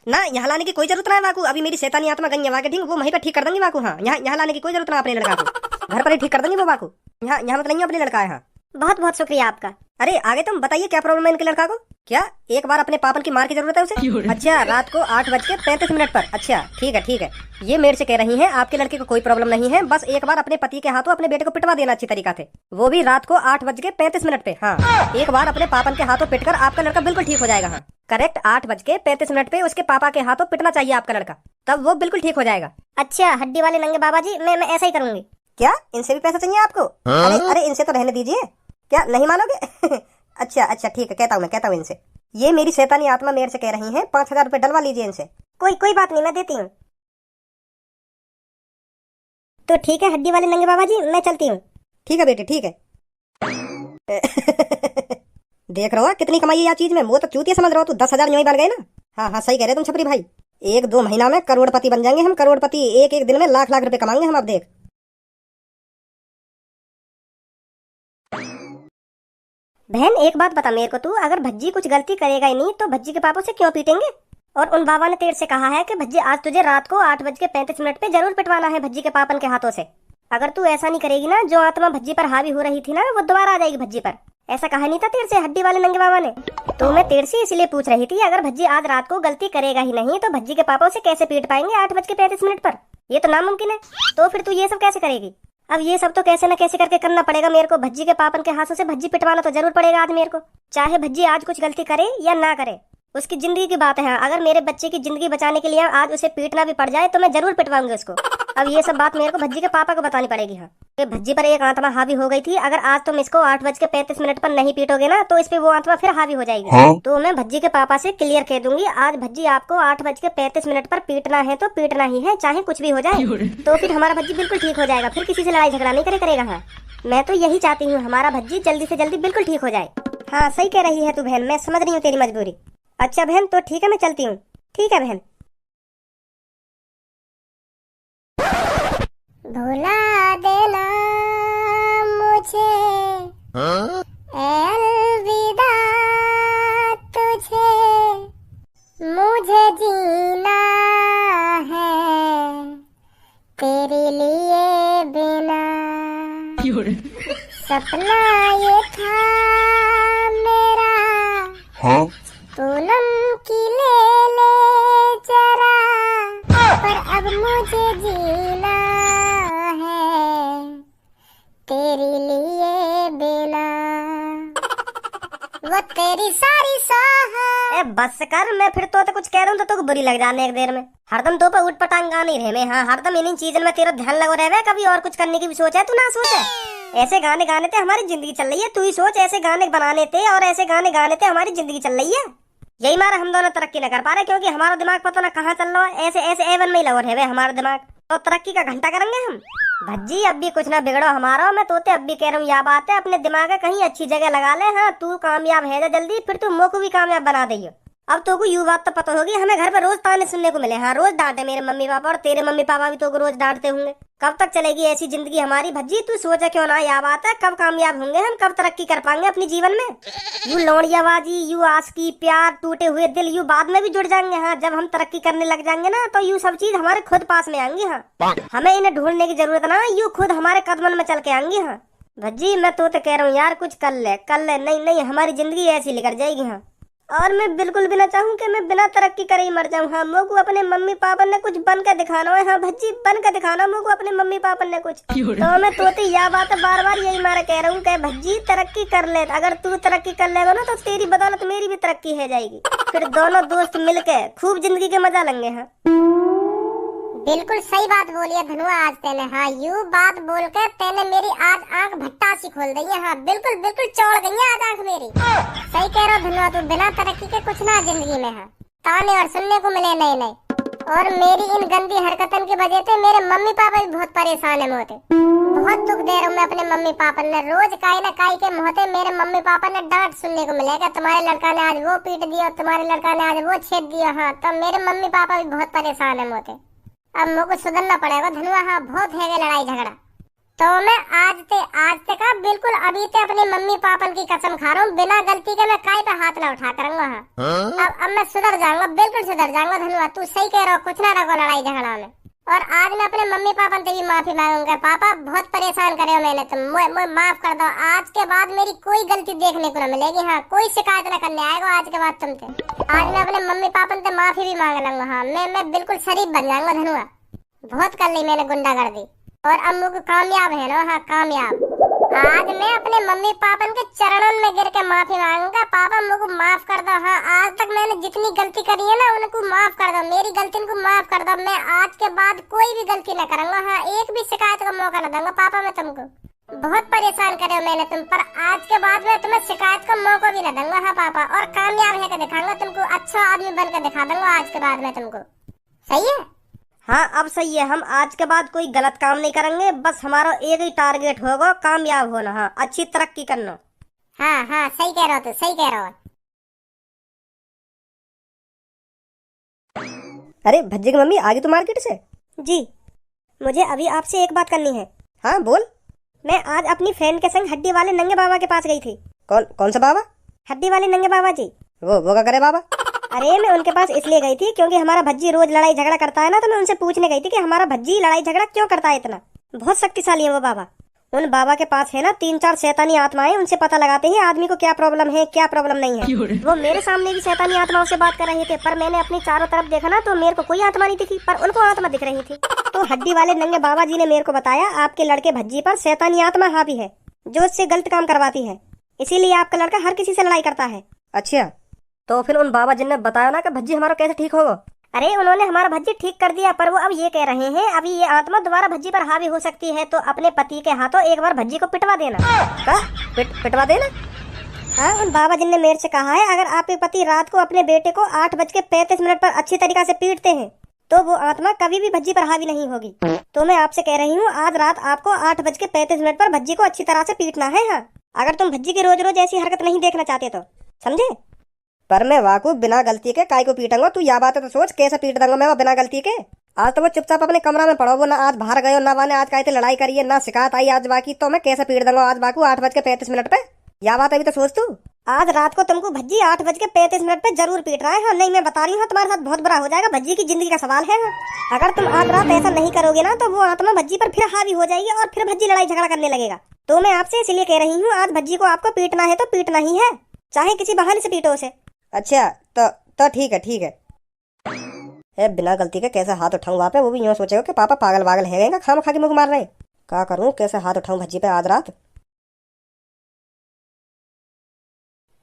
ना, यहाँ लाने की कोई जरूरत नहीं वाकू। अभी मेरी शैतानी आत्मा गई है वहाँ के ठीक, वो वहीं पर ठीक कर देंगे वाकू। हाँ, यहाँ लाने की कोई जरूरत नहीं अपने लड़का को, घर पर ही ठीक कर देंगे वो वाकू। यहाँ मत नहीं अपने लड़का है। हाँ, बहुत बहुत शुक्रिया आपका। अरे आगे तुम बताइए क्या प्रॉब्लम है इनके लड़का को? क्या एक बार अपने पापन की मार की जरूरत है उसे? अच्छा, रात को 8:35 पर। अच्छा ठीक है। ये मेरे से कह रही हैं आपके लड़के को कोई प्रॉब्लम नहीं है, बस एक बार अपने पति के हाथों अपने बेटे को पिटवा देना अच्छी तरीका से, वो भी रात को 8:35 पे। हाँ, एक बार अपने पापन के हाथों पिटकर आपका लड़का बिल्कुल ठीक हो जाएगा। हाँ, करेक्ट 8:35 पे उसके पापा के हाथों पिटना चाहिए आपका लड़का, तब वो बिल्कुल ठीक हो जाएगा। अच्छा हड्डी वाले नंगे बाबा जी, मैं ऐसा ही करूंगी। क्या इनसे भी पैसा चाहिए आपको? अरे इनसे तो रहने दीजिए, क्या नहीं मानोगे? अच्छा ठीक है, कहता हूँ इनसे। ये मेरी शैतानी आत्मा मेरे से कह रही है 5,000 रुपए डलवा लीजिए इनसे। कोई बात नहीं, मैं देती हूँ। तो ठीक है हड्डी वाले नंगे बाबा जी, मैं चलती हूँ। ठीक है बेटे, ठीक है। देख रहा हो कितनी कमाई है यार चीज में, वो तो चूतिया समझ रहा हो तू। 10,000 यूं ही बन गए ना। हाँ सही कह रहे तुम छपरी भाई, 1-2 महीना में करोड़पति बन जाएंगे हम, करोड़पति। एक दिन में लाख रुपए कमाएंगे हम। अब देख बहन, एक बात बता मेरे को तू, अगर भज्जी कुछ गलती करेगा ही नहीं तो भज्जी के पापों से क्यों पीटेंगे? और उन बाबा ने तेरे से कहा है कि भज्जी आज तुझे रात को 8:35 पे जरूर पिटवाना है भज्जी के पापन के हाथों से। अगर तू ऐसा नहीं करेगी ना, जो आत्मा भज्जी पर हावी हो रही थी ना, वो दोबारा आ जाएगी भज्जी पर। ऐसा कहा नहीं था तेरे से हड्डी वाले नंगे बाबा ने? तो मैं तेरे से इसलिए पूछ रही थी, अगर भज्जी आज रात को गलती करेगा ही नहीं तो भज्जी के पापों से कैसे पीट पाएंगे 8:35 पर? ये तो नामुमकिन है। तो फिर तू ये सब कैसे करेगी? अब ये सब तो कैसे न कैसे करके करना पड़ेगा मेरे को। भज्जी के पापन के हाथों से भज्जी पिटवाना तो जरूर पड़ेगा आज मेरे को, चाहे भज्जी आज कुछ गलती करे या ना करे। उसकी जिंदगी की बात है। अगर मेरे बच्चे की जिंदगी बचाने के लिए आज उसे पीटना भी पड़ जाए तो मैं जरूर पिटवाऊंगी उसको। अब ये सब बात मेरे को भज्जी के पापा को बतानी पड़ेगी। हाँ, कि भज्जी पर एक आत्मा हावी हो गई थी, अगर आज तुम इसको 8:35 पर नहीं पीटोगे ना तो इस पे वो आत्मा फिर हावी हो जाएगी। तो मैं भज्जी के पापा से क्लियर कह दूंगी, आज भज्जी आपको 8:35 पर पीटना है तो पीटना ही है, चाहे कुछ भी हो जाए। तो फिर हमारा भज्जी बिल्कुल ठीक हो जाएगा, फिर किसी से लड़ाई झगड़ा नहीं करेगा। हाँ, मैं तो यही चाहती हूँ, हमारा भज्जी जल्दी से जल्दी बिल्कुल ठीक हो जाए। हाँ सही कह रही है तू बहन, मैं समझ रही हूँ तेरी मजबूरी। अच्छा बहन, तो ठीक है मैं चलती हूँ। ठीक है बहन। भुला देना मुझे सपना ये था मेरा, हाँ? पूनम की ले ले जरा, पर अब मुझे जीना है तेरे लिए बिना, वो तेरी सारी ए बस कर, मैं फिर तो कुछ कह रहा हूँ तो बुरी लग जाने एक देर में। हरदम तो पे उठ पटांग गाने रहे में। हाँ, हरदम इन चीजों में तेरा ध्यान लगा रहे। कभी और कुछ करने की भी सोच है? तू ना सोच है। ऐसे गाने गाने थे हमारी जिंदगी चल रही है। तू ही सोच, ऐसे गाने बनाने थे और ऐसे गाने गाने थे हमारी जिंदगी चल रही है। यही मारा हम दोनों तरक्की न कर पा रहे, क्योंकि हमारा दिमाग पता ना कहाँ चल रहा है। ऐसे ऐसे एवन में ही लगा रहे हमारा दिमाग। तो तरक्की का घंटा करेंगे हम। भज्जी अब भी कुछ ना बिगड़ो हमारा। मैं तोते अब भी कह रहा हूँ, यह बात है, अपने दिमाग कहीं अच्छी जगह लगा ले। हाँ, तू कामयाब है जल्दी, फिर तू मोको भी कामयाब बना दे। अब तो को यू बात तो पता होगी, हमें घर पे रोज ताने सुनने को मिले। हाँ, रोज डांटे मेरे मम्मी पापा, और तेरे मम्मी पापा भी तो रोज डांटते होंगे। कब तक चलेगी ऐसी जिंदगी हमारी भज्जी? तू सोचा क्यों ना, यह बात है, कब कामयाब होंगे हम, कब तरक्की कर पाएंगे अपने जीवन में? यू लौड़ियाबाजी, यू आशिकी, प्यार, टूटे हुए दिल, यू बाद में भी जुड़ जाएंगे। हाँ, जब हम तरक्की करने लग जाएंगे ना, तो यू सब चीज हमारे खुद पास में आएंगी। हाँ, हमें इन्हें ढूंढने की जरूरत ना, यू खुद हमारे कदमन में चल के आएंगी। हाँ भज्जी, मैं तो कह रहा हूँ यार, कुछ कर ले। नहीं, हमारी जिंदगी ऐसी निकल जाएगी। हाँ, और मैं बिल्कुल भी ना चाहूँ कि मैं बिना तरक्की करे ही मर जाऊँ। हाँ, मोको अपने मम्मी पापा ने कुछ बन के दिखाना है। हाँ भज्जी, बन के दिखाना मोको अपने मम्मी पापा ने कुछ। तो मैं तोते यह बात बार बार यही मारा कह रहा हूँ कि भज्जी तरक्की कर ले। अगर तू तरक्की कर लेगा ना, तो तेरी बदौलत मेरी भी तरक्की हो जाएगी। फिर दोनों दोस्त मिलके खूब जिंदगी के मजा लेंगे। हाँ, बिल्कुल सही बात बोली है धनुआ आज तेने। हाँ, यू बात बोल कर तेने मेरी आज आंख भट्टा सी खोल दी है। हाँ, बिल्कुल चौड़ गई है आज आंख मेरी। सही कह रहा धनुआ, तू बिना तरक्की के कुछ ना जिंदगी में। हाँ, ताने और सुनने को मिले नए। और मेरी इन गंदी हरकतन की वजह से मेरे मम्मी पापा भी बहुत परेशान है मोते। बहुत दुख दे रहा हूँ मैं अपने मम्मी पापा ने। रोज काई ना काई के मोहते मेरे मम्मी पापा ने डांट सुनने को मिलेगा, तुम्हारे लड़का ने आज वो पीट दिया, तुम्हारे लड़का ने आज वो छेद दिया। हाँ, तो मेरे मम्मी पापा भी बहुत परेशान है मोते। अब मुझको सुधरना पड़ेगा धनुआ। हाँ, बहुत है लड़ाई झगड़ा। तो मैं आज से का बिल्कुल अभी से अपने मम्मी पापा की कसम खा रहा हूँ, बिना गलती के मैं काय पे हाथ ना उठा करूंगा। हाँ, अब मैं सुधर जाऊंगा, बिल्कुल सुधर जाऊंगा धनुआ। तू सही कह रहा हो, कुछ ना रखो लड़ाई झगड़ा में। और आज मैं अपने मम्मी पापा से भी माफी मांगूंगा। पापा, बहुत परेशान करे हो मैंने, तुम मुझे माफ कर दो। आज के बाद मेरी कोई गलती देखने को न मिलेगी। हाँ, कोई शिकायत न करने आएगा आज के बाद तुमसे। आज मैं अपने मम्मी पापा से माफी भी मांग लूंगा। हाँ, मैं बिल्कुल शरीफ बन जाऊंगा धनुआ। बहुत कर ली मैंने गुंडागर्दी, और अब मुझे कामयाब है ना। हाँ, कामयाब। आज मैं अपने मम्मी पापा के चरणों में गिर के माफी मांगूंगा। पापा, मुझको माफ कर दो। हाँ, आज तक मैंने जितनी गलती करी है ना, उनको माफ कर दो। मेरी गलती को माफ कर दो। मैं आज के बाद कोई भी गलती न करूंगा। हाँ, एक भी शिकायत का मौका न दूंगा। पापा, मैं तुमको बहुत परेशान करे हो मैंने तुम पर, आज के बाद मैं तुम्हें शिकायत का मौका भी न दूंगा। हाँ पापा, और कामयाब है दिखाऊंगा तुमको, अच्छा आदमी बन के दिखा दूंगा आज के बाद मैं तुमको। सही है? हाँ, अब सही है। हम आज के बाद कोई गलत काम नहीं करेंगे। बस हमारा एक ही टारगेट होगा, कामयाब होना। हाँ, अच्छी तरक्की करना। हाँ, सही कह रहे हो, तो सही कह रहे हो। अरे भज्जी की मम्मी आ गई तू मार्केट से? जी, मुझे अभी आपसे एक बात करनी है। हाँ बोल। मैं आज अपनी फ्रेंड के संग हड्डी वाले नंगे बाबा के पास गई थी। कौन सा बाबा? हड्डी वाले नंगे बाबा जी। वो क्या करे बाबा? अरे मैं उनके पास इसलिए गई थी क्योंकि हमारा भज्जी रोज लड़ाई झगड़ा करता है ना, तो मैं उनसे पूछने गई थी कि हमारा भज्जी लड़ाई झगड़ा क्यों करता है इतना। बहुत शक्तिशाली है वो बाबा। उन बाबा के पास है ना 3-4 शैतानी आत्माएं, उनसे पता लगाते हैं आदमी को क्या प्रॉब्लम है क्या प्रॉब्लम नहीं है। वो मेरे सामने भी शैतानी आत्माओं से बात कर रहे थे, पर मैंने अपनी चारों तरफ देखा ना, तो मेरे को कोई आत्मा नहीं दिखी, पर उनको आत्मा दिख रही थी। तो हड्डी वाले नंगे बाबा जी ने मेरे को बताया आपके लड़के भज्जी पर शैतानी आत्मा हावी है, जो उससे गलत काम करवाती है, इसीलिए आपका लड़का हर किसी से लड़ाई करता है। अच्छा, तो फिर उन बाबा जी ने बताया ना कि भज्जी हमारा कैसे ठीक होगा? अरे उन्होंने हमारा भज्जी ठीक कर दिया, पर वो अब ये कह रहे हैं अभी ये आत्मा दोबारा भज्जी पर हावी हो सकती है, तो अपने पति के हाथों एक बार भज्जी को पिटवा देना। पिटवा देना? हाँ, उन बाबा जी ने मेरे से कहा है अगर आपके पति रात को अपने बेटे को 8:35 पर अच्छी तरीका से पीटते हैं, तो वो आत्मा कभी भी भज्जी पर हावी नहीं होगी। तो मैं आपसे कह रही हूँ आज रात आपको 8:35 पर भज्जी को अच्छी तरह से पीटना है। हाँ, अगर तुम भज्जी की रोज रोज ऐसी हरकत नहीं देखना चाहते तो, समझे? पर मैं वाकू बिना गलती के काय को पीटूंगा? तू या बात है तो सोच, कैसे पीट दूंगा मैं वो बिना गलती के? आज तो वो चुपचाप अपने कमरा में पड़ो, वो ना आज बाहर गए ना वाने आज कहते लड़ाई करिए ना शिकायत आई आज बाकी, तो मैं कैसे पीट दूंगा आज बाकू 8:35 पे? या बात अभी तो सोच तू। आज रात को तुमको भज्जी 8:35 पे जरूर पीट रहा है। हाँ नहीं, मैं बता रही हूँ तुम्हारे साथ बहुत बुरा हो जाएगा। भज्जी की जिंदगी का सवाल है। अगर तुम आज रात ऐसा नहीं करोगे ना तो वो आत्मा भज्जी पर फिर हावी हो जाएगी और फिर भज्जी लड़ाई झगड़ा करने लगेगा। तो मैं आपसे इसलिए कह रही हूँ, आज भज्जी को आपको पीटना है तो पीटना ही है, चाहे किसी बहाने से पीटो उसे। अच्छा तो ठीक है ठीक है। बिना गलती के कैसे हाथ उठाऊं वहाँ पे, वो भी यूँ सोचेगा कि पापा पागल वागल है, खाम खा के मुँह मार रहे। क्या करूँ, कैसे हाथ उठाऊं भज्जी पे आज रात।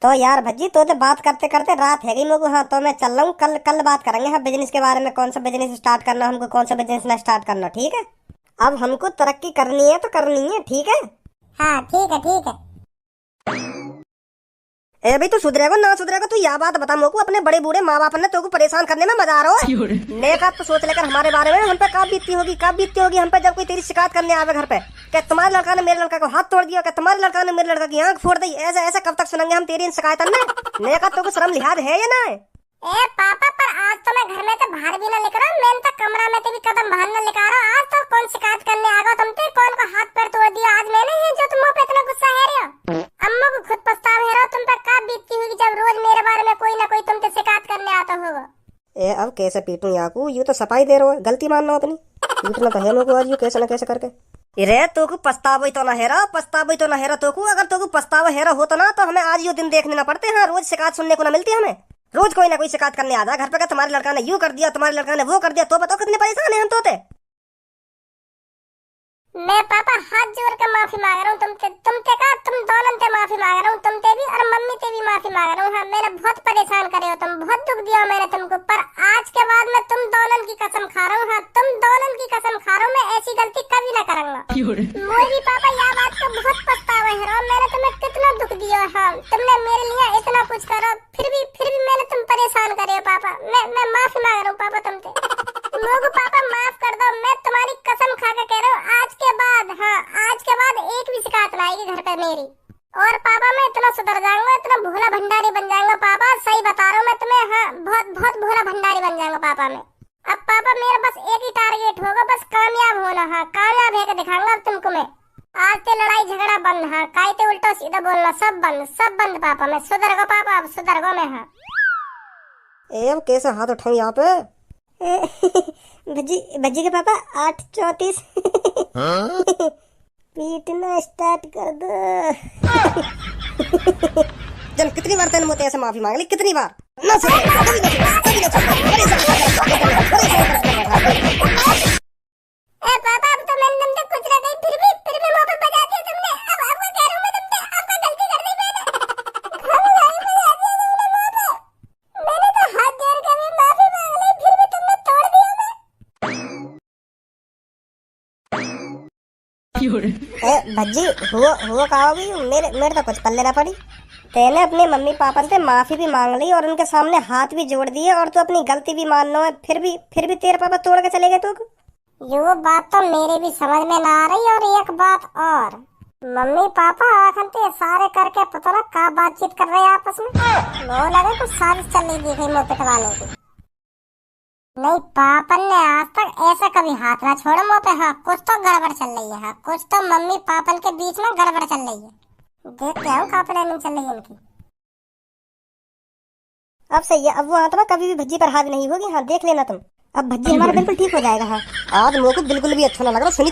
तो यार भज्जी तो बात करते करते रात है गई मुझे। हाँ तो मैं चल रहा हूँ, कल बात करेंगे हाँ बिजनेस के बारे में, कौन सा बिजनेस स्टार्ट करना, हमको कौन सा बिजनेस ना स्टार्ट करना। ठीक है, अब हमको तरक्की करनी है तो करनी है। ठीक है हाँ ठीक है ठीक है। ए भाई तू सुधरेगा ना सुधरेगा, तू यह बात बता मोको, अपने बड़े बूढ़े माँ बाप ने तो परेशान करने में मजा आ रहा है। नेका तो सोच लेकर हमारे बारे में हम पे कब बीतती होगी हम पे, जब कोई तेरी शिकायत करने आवे घर पे, क्या तुम्हारे लड़का ने मेरे लड़का को हाथ तोड़ दिया, क्या तुम्हारे लड़का ने मेरे लड़का की आंख फोड़ दी। ऐसा ऐसा कब तक सुनेंगे हम तेरी शिकायत में। नेका तो शर्म लिहाज है या ना। ए पापा, पर आज तो मैं घर में तो बाहर भी ना लेकर आऊं, मैं तो कमरा में भी कदम बाहर ना लेकर आ रहा। आज तो कौन शिकायत करने आ गया तुमसे, कौन को हाथ पैर तोड़ दिया आज मैंने है जो तुम पे इतना गुस्सा है रहे हो। अम्मा को खुद पछतावा है रहा तुम पर कब बीतती होगी जब रोज मेरे बारे में कोई ना कोई तुमसे शिकायत करने आता होगा। ए अब कैसे पीटूं याकू, यू तो सफाई दे रहे हो, गलती मानना अपनी, पीटना तो है लोगों आज यू कैसे न कैसे करके। रे तो को पछतावा तो ना हेरा, पछतावा तो ना हेरा तो को, अगर तो को पछतावा हेरा होता ना तो हमें आज यो दिन देखने ना पड़ते। हाँ रोज शिकायत सुनने को ना मिलती हमें, रोज कोई ना कोई शिकायत करने आ जाए घर पे, तुम्हारे लड़का ने यूं कर दिया, तुम्हारे लड़का ने वो कर दिया। तो बताओ कितने परेशान है हम तोते। मैं पापा हाथ जोड़ के माफी मांग रहा हूँ तुमसे का, तुम दोनों से माफी मांग रहा हूँ, तुमसे भी और मम्मी से भी माफी मांग रहा हूँ। हाँ मैंने बहुत परेशान करे हो तुम, बहुत दुख दिया मैंने तुमको, पर आज के बाद मैं तुम दोनों की कसम खा रहा हूँ। हाँ तुम दोनों की कसम खा रहा हूँ, मैं ऐसी गलती कभी ना करूंगा। मुझे भी पापा यह बात का बहुत पछतावा है, मैंने तुम्हें कितना दुख दिया। हाँ तुमने मेरे लिए इतना कुछ करा, फिर भी मैंने तुम परेशान करे हो पापा। मैं माफी मांग रहा हूँ पापा तुमसे, मुझे पापा माफ कर दो। मैं तुम्हारी कसम खा के कह रहा हूँ आज के बाद, हाँ आज के बाद एक भी शिकायत ना आएगी घर पे मेरी। और पापा मैं इतना सुधर जाऊंगा, इतना भोला भंडारी बन जाऊंगा पापा, सही बता रहा हूँ मैं तुम्हें। हाँ बहुत बहुत भोला भंडारी बन जाऊंगा पापा मैं। अब पापा मेरा बस एक ही टारगेट होगा, बस कामयाब होना। हाँ कामयाब है दिखाऊंगा अब तुमको मैं। आज से लड़ाई झगड़ा बंद, हाँ कायते उल्टा सीधा बोलना सब बंद पापा। मैं सुधर गो पापा, अब सुधर गो मैं। हाँ अब कैसे हाथ उठाऊं यहाँ पे। भज्जी के पापा 8:34 पीटना स्टार्ट कर दो। जन कितनी बार तेने मुझसे ऐसे माफी मांग ली, कितनी बार ना ए पापा अब तो मैंने तुमसे कुछ ना कही, फिर भी मुंह पे बजा दिया तुमने। अब आपको कह रहा हूं मैं तुमसे, आपका गलती कर दी मैंने तो हाथ जोड़ के भी माफी मांग ली, फिर भी तुमने तोड़ दिया मैं। भज्जी हुआ कहा होगी, मेरे तो कुछ पल्ले ना पड़ी। तेने अपने मम्मी पापा से माफी भी मांग ली और उनके सामने हाथ भी जोड़ दिए और तू अपनी गलती भी मान लो है, फिर भी तेरे पापा तोड़ के चले गए तू। ये बात तो मेरी भी समझ में ना आ रही। और एक बात और, मम्मी पापा आखिर ते सारे करके पता ना क्या बातचीत कर रहे हैं आपस में। वो लगे कुछ साजिश चल रही थी मुंह पिटवाने की। नहीं पापा ने आज तक ऐसा कभी हाथ ना छोड़ा मुंह पे। हाँ कुछ तो गड़बड़ चल रही है, हाँ कुछ तो मम्मी पापा के बीच में गड़बड़ चल रही है। देखते हैं क्या प्लानिंग चल रही है उनकी। अब सही है, अब वो आत्मा कभी भी भज्जी पर हावी नहीं होगी। हाँ देख लेना तुम, अब भज्जी हमारा बिल्कुल ठीक हो जाएगा। हाँ आज मुझको बिल्कुल भी अच्छा ना लग रहा। सुनी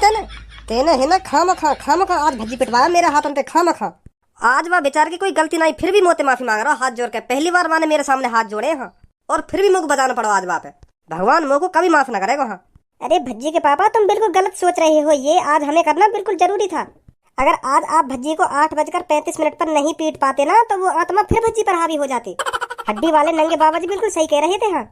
तेने है ना खामखा आज भज्जी पिटवाया मेरे हाथों पे खामखा। आज वह बेचार की कोई गलती नहीं, फिर भी मोते माफी मांग रहा हाथ जोड़ के। पहली बार माने मेरे सामने हाथ जोड़े। हाँ और फिर भी मुझको बजाना पड़ा आज वहाँ पे। भगवान मुझको कभी माफ ना करेगा। हाँ अरे भज्जी के पापा तुम बिल्कुल गलत सोच रहे हो, ये आज हमें करना बिल्कुल जरूरी था। अगर आज आप भज्जी को 8:35 पर नहीं पीट पाते ना तो वो आत्मा फिर भज्जी पर हावी हो जाती। हड्डी वाले नंगे बाबा जी बिल्कुल सही कह रहे थे। हाँ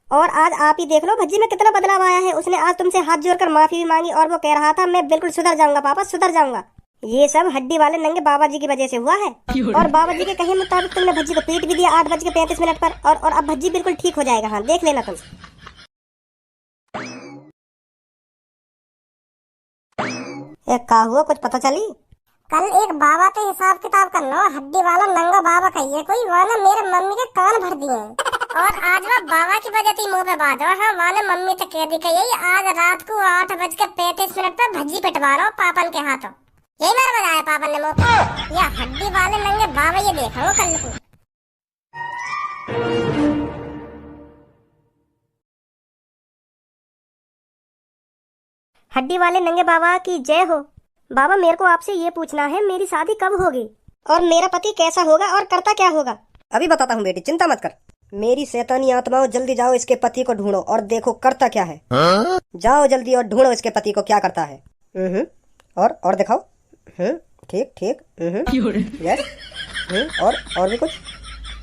और आज आप ही देख लो भज्जी में कितना बदलाव आया है। उसने आज तुमसे हाथ जोड़कर माफी भी मांगी और वो कह रहा था मैं बिल्कुल सुधर जाऊंगा पापा, सुधर जाऊंगा। ये सब हड्डी वाले नंगे बाबा जी की वजह से हुआ है। और बाबा जी के कहे मुताबिक तुमने भज्जी को पीट भी दिया 8:35 पर और अब भज्जी बिल्कुल ठीक हो जाएगा। हाँ देख लेना तुम। क्या हुआ, कुछ पता चली? कल एक बाबा तो हिसाब किताब कर लो, हड्डी वाला नंगा बाबा कहिए कोई, वाने मेरे मम्मी के कान भर दिए। और आज वो बाबा की वजह थी मुंह पे बात हो। हाँ वाने मम्मी तो कह दी कही आज रात को 8:35 पे भज्जी पिटवा रहा पापन के हाथों। यही मार बजाया पापा ने मुंह पे। या हड्डी वाले नंगे बाबा ये देखो कल को। हड्डी वाले नंगे बाबा की जय हो। बाबा मेरे को आपसे ये पूछना है, मेरी शादी कब होगी और मेरा पति कैसा होगा और करता क्या होगा? अभी बताता हूँ बेटी, चिंता मत कर। मेरी शैतानी आत्माओं, जल्दी जाओ इसके पति को ढूंढो और देखो करता क्या है। जाओ जल्दी और ढूंढो इसके पति को क्या करता है। और दिखाओ। ठीक ठीक। यस। और भी कुछ?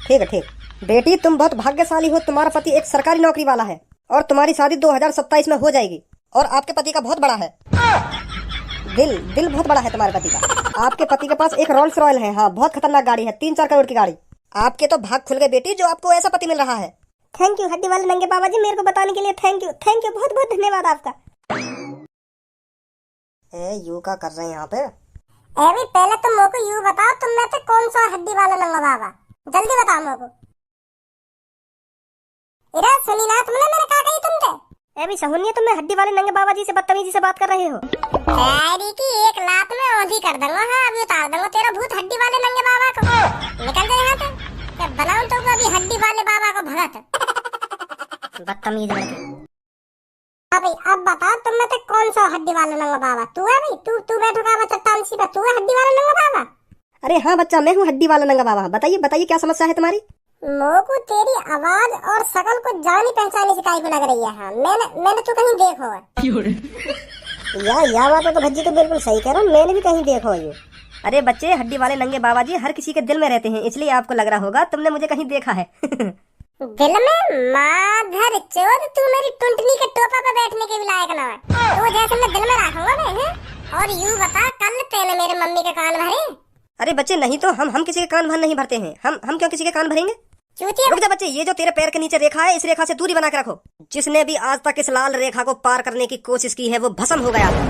ठीक है, ठीक। बेटी तुम बहुत भाग्यशाली हो, तुम्हारा पति एक सरकारी नौकरी वाला है और तुम्हारी शादी 2027 में हो जाएगी। और आपके पति का बहुत बड़ा है दिल बहुत बड़ा है तुम्हारे पति का। आपके पति के पास एक रोल्स रॉयल है, हाँ बहुत खतरनाक गाड़ी है, 3-4 करोड़ की गाड़ी। आपके तो भाग खुल गए बेटी, जो आपको ऐसा पति मिल रहा है। थैंक यू हड्डी वाले नंगे बाबा जी, मेरे को बताने के लिए थैंक यू, बहुत बहुत धन्यवाद आपका। यू का कर रहे हैं यहाँ पे? अभी पहले तुम मेरे को यू बताओ, तुम में से कौन सा हड्डी वाला नंगा बाबा? जल्दी बताओ मेरे को। इधर सुनी ना तुमने, मैंने कहा कही तुमसे? अभी सहुनिया, तुम हड्डी वाले नंगे बाबा जी से बदतमीजी से बात कर रहे हो। डैडी की एक लात में औंधी कर दूंगा। हाँ अभी उतार दूंगा तेरा भूत हड्डी वाले नंगे बाबा को। निकल जाए यहाँ से, क्या बनाऊं तो अभी हड्डी वाले बाबा को भगत। बदतमीज लड़के। अभी अब बता तुम में से कौन सा हड्डी वाला नंगा बाबा? तू है भाई? तू बैठो का चट्टान सी पे, तू है हड्डी वाला नंगा बाबा? अरे हाँ बच्चा, मैं हूँ हड्डी वाला नंगा बाबा। बताइए क्या समस्या है तुम्हारी? मोको तेरी आवाज और शकल को जानी पहचानी से काई को लग रही है। हाँ मैंने तो कहीं देखो है। या बात तो भज्जी तो बिल्कुल सही कह रहा हूँ, मैंने भी कहीं देखो ये। अरे बच्चे, हड्डी वाले नंगे बाबा जी हर किसी के दिल में रहते हैं, इसलिए आपको लग रहा होगा तुमने मुझे कहीं देखा है। दिल में? माधर चोद, तू मेरी टुंटनी के टोपा पे बैठने के भी लायक ना है। तो जैसे मैं दिल में रखूंगा मैं। और यूं बता, कल तेने मेरे मम्मी के कान भरे? अरे बच्चे नहीं तो हम किसी के कान भर नहीं भरते हैं। हम क्यों किसी के कान भरेंगे? रुक जा बच्चे, ये जो तेरे पैर के नीचे रेखा है, इस रेखा से दूरी बना के रखो। जिसने भी आज तक इस लाल रेखा को पार करने की कोशिश की है वो भस्म हो गया है।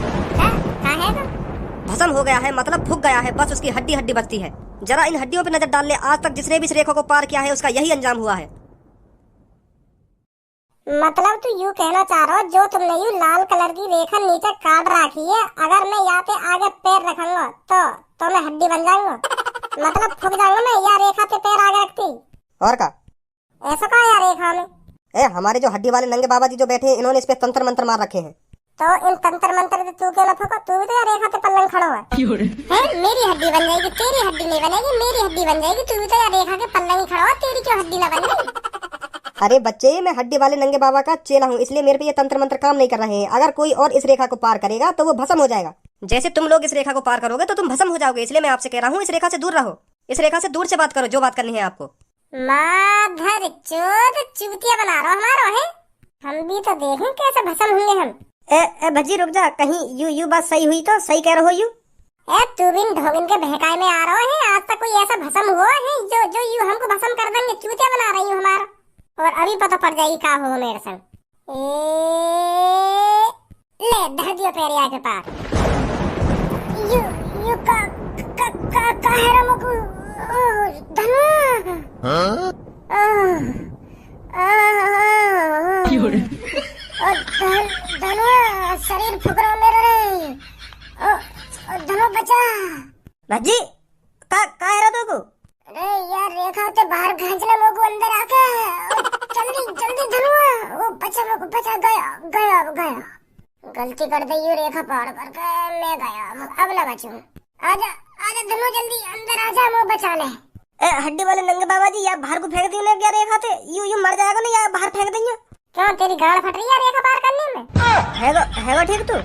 भस्म हो गया है मतलब फूक गया है, बस उसकी हड्डी हड्डी बचती है। जरा इन हड्डियों पे नजर डाल ले, आज तक जिसने भी इस रेखा को पार किया है उसका यही अंजाम हुआ है। मतलब तू यूं कहना चाह रहा हो, जो तुमने यूं लाल कलर की रेखा नीचे काट रखी है, अगर मैं यहाँ पे आगे पैर रखूंगा तो मैं हड्डी बन जाऊंगा? मतलब फूक जाऊंगा मैं या रेखा पे पैर आगे रखती? और का ऐसा कहा यार रेखा में? हमारे जो हड्डी वाले नंगे बाबा जी जो बैठे हैं, इन्होंने इस पे तंत्र मंत्र मार रखे हैं। तो इन तंत्र मंत्र से तू क्यों न फूका? तू भी तो यार रेखा पे पल्लंग खड़ा हुआ है। मेरी हड्डी बन जाएगी, तेरी हड्डी नहीं बनेगी। मेरी हड्डी बन जाएगी, तू भी तो यार रेखा के पल्लंग खड़ा हुआ, तेरी क्यों हड्डी न बन गई? अरे बच्चे, मैं हड्डी वाले नंगे बाबा का चेला हूँ, इसलिए मेरे पे ये तंत्र मंत्र काम नहीं कर रहे हैं। अगर कोई और इस रेखा को पार करेगा तो वो भस्म हो जाएगा। जैसे तुम लोग इस रेखा को पार करोगे तो तुम भस्म हो जाओगे, इसलिए मैं आपसे कह रहा हूँ इस रेखा से दूर रहो। इस रेखा से दूर से बात करो, जो बात करनी है आपको। माधर चोद, चूतिया बना रहा हमारा है। हम भी तो देखें कैसे भस्म होंगे हम। भज्जी रुक जा, कहीं यू बात सही हुई तो सही कह रहे हो यू? तू बिन ढोगिन के बहकाए में आ रहा है। आज तक कोई ऐसा भस्म हुआ है जो यू हमको भस्म कर देंगे? चूतिया बना रही हूँ हमारा, और अभी पता पड़ जाएगी का हो मेरे संग। ले धर दियो पेरिया के पार। यू का है रमको धनु। धनु शरीर फुक रहा मेरा रे। धनु बचा। भज्जी का है रा तू? अरे यार रेखा ते बाहर खींचना मोको अंदर आके। जल्दी धनु, वो बचा मोको, बचा। गया गलती कर दी, रेखा पार कर गए, मैं गया, अब ना बचूं। आजा धनु, जल्दी अंदर आजा, मैं बचा ले। हड्डी वाले नंगे बाबा जी, यार बाहर को फेंक दी क्या रेखा थे? यू मर जाएगा ना, यार बाहर फेंक देंगे। क्यों तेरी गाड़ फट रही है रेखा पार करने में? हैगा ठीक तू?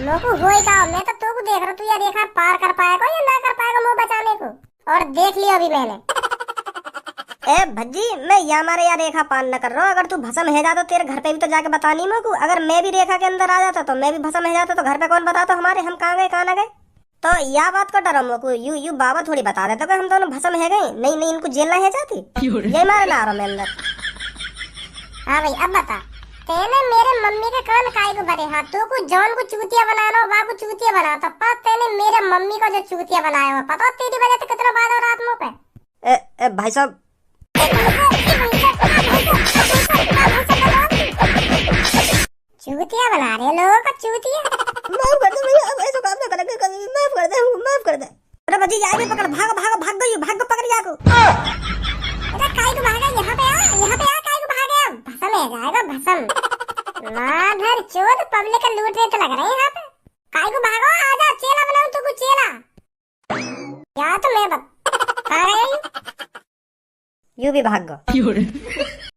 मोको होई का, मैं तो तू को देख रहा, तू या रेखा पार कर पाएगा या ना कर पाएगा मुंह बचाने को, और देख लिया अभी मैंने। भज्जी, मैं यहाँ मारे यार रेखा पार न कर रहा हूँ। अगर तू भस्म है जाता तो तेरे घर पे भी तो जाके बतानी मेरे को। अगर मैं भी रेखा के अंदर आ जाता तो मैं भी भस्म है जाता, तो घर पे कौन बताता हमारे हम कहाँ गए कहाँ न गए? तो यह बात को डरो मोको, यू बाबा थोड़ी बता देते तो हम दोनों भस्म है गए। नहीं इनको जेलना है जाती, ये मारे ना आ रहा मैं अंदर। हाँ भाई अब बता, तेने मेरे मम्मी के कान काई को भरे? हाँ तू को जॉन को चूतिया बनाना, वहाँ को चूतिया बना, तो पर तेने मेरे मम्मी को जो चूतिया बनाया हो, पता तेरी वजह से कितना बाद हो रात मुँह पे। भाई साहब, चूतिया बना रहे लोगों को, चूतिया। माफ कर दे भैया, अब ऐसा काम ना करेंगे कभी, माफ कर दे, माफ कर दे। अरे भजी जाए पकड़, भागो भागो भाग गई, भाग पकड़ जाको। अरे काय को भागा, यहाँ पे आ, यहाँ पे आ, काय को भागे, भसम है जाएगा भसम। माधर चोद, पब्लिक का लूट रहे तो लग रहे हैं यहाँ पे। काय को भागो, आजा चेला बनाऊं तो कुछ चेला। या तो मैं कहाँ गए? यू भी भाग गो।